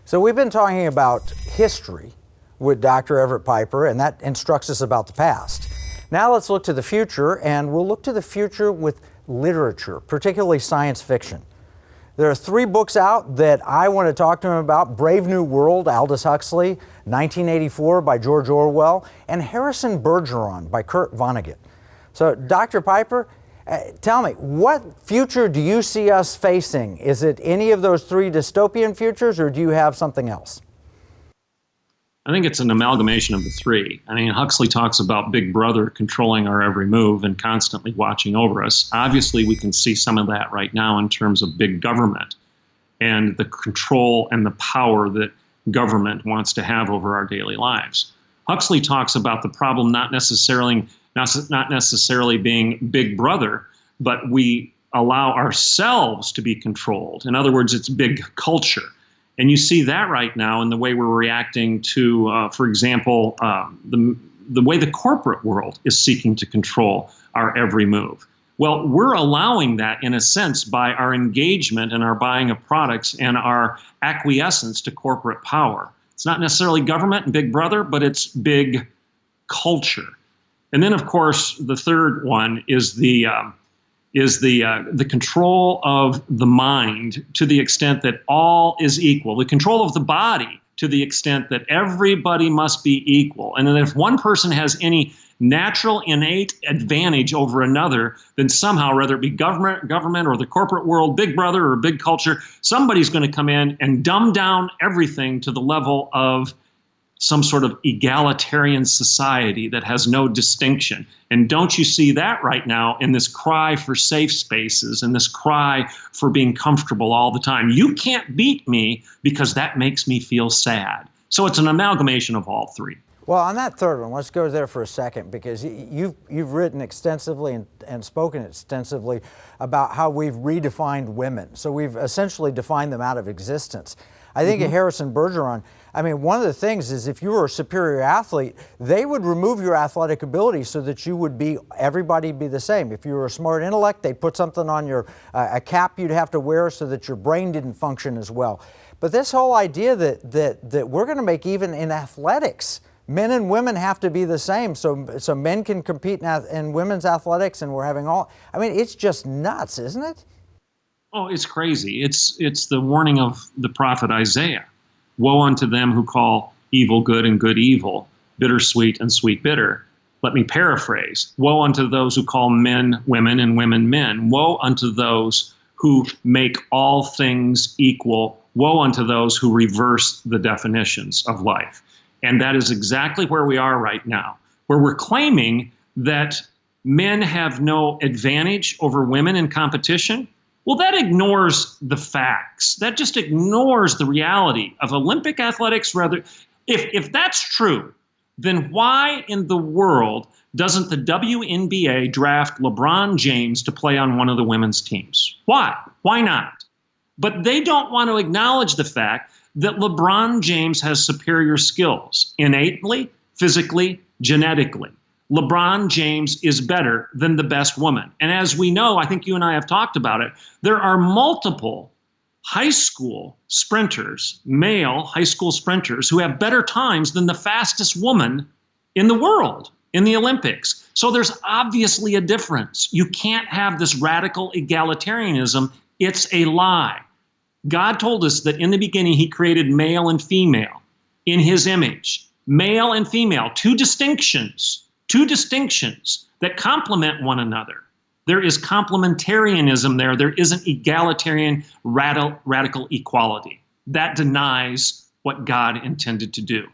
So we've been talking about history with Dr. Everett Piper, and that instructs us about the past. Now let's look to the future, and we'll look to the future with literature, particularly science fiction. There are 3 books out that I want to talk to him about: Brave New World, Aldous Huxley; 1984 by George Orwell; and Harrison Bergeron by Kurt Vonnegut. So, Dr. Piper, tell me, what future do you see us facing? Is it any of those 3 dystopian futures, or do you have something else? I think it's an amalgamation of the 3. I mean, Huxley talks about Big Brother controlling our every move and constantly watching over us. Obviously, we can see some of that right now in terms of big government and the control and the power that government wants to have over our daily lives. Huxley talks about the problem not necessarily being Big Brother, but we allow ourselves to be controlled. In other words, it's big culture. And you see that right now in the way we're reacting to, for example, the way the corporate world is seeking to control our every move. Well, we're allowing that in a sense by our engagement and our buying of products and our acquiescence to corporate power. It's not necessarily government and Big Brother, but it's big culture. And then, of course, the third one is the control of the mind to the extent that all is equal, the control of the body to the extent that everybody must be equal. And then if one person has any natural innate advantage over another, then somehow, whether it be government or the corporate world, Big Brother or big culture, somebody's going to come in and dumb down everything to the level of some sort of egalitarian society that has no distinction. And don't you see that right now in this cry for safe spaces and this cry for being comfortable all the time? You can't beat me because that makes me feel sad. So it's an amalgamation of all 3. Well, on that third one, let's go there for a second, because you've written extensively and spoken extensively about how we've redefined women. So we've essentially defined them out of existence. I think of Harrison Bergeron. I mean, one of the things is if you were a superior athlete, they would remove your athletic ability so that you would be, everybody be the same. If you were a smart intellect, they'd put something on your, a cap you'd have to wear so that your brain didn't function as well. But this whole idea that we're going to make, even in athletics, men and women have to be the same, so men can compete in women's athletics, and we're having all, I mean, it's just nuts, isn't it? Oh, it's crazy. It's the warning of the prophet Isaiah. Woe unto them who call evil good and good evil, bitter sweet and sweet bitter. Let me paraphrase. Woe unto those who call men women and women men. Woe unto those who make all things equal. Woe unto those who reverse the definitions of life. And that is exactly where we are right now, where we're claiming that men have no advantage over women in competition. Well, that ignores the facts. That just ignores the reality of Olympic athletics. Rather, if that's true, then why in the world doesn't the WNBA draft LeBron James to play on one of the women's teams? Why? Why not? But they don't want to acknowledge the fact that LeBron James has superior skills, innately, physically, genetically. LeBron James is better than the best woman. And as we know, I think you and I have talked about it, there are multiple high school sprinters, male high school sprinters, who have better times than the fastest woman in the world in the Olympics. So there's obviously a difference. You can't have this radical egalitarianism. It's a lie. God told us that in the beginning he created male and female in his image. Male and female, two distinctions that complement one another. There is complementarianism there. There isn't egalitarian radical equality. That denies what God intended to do.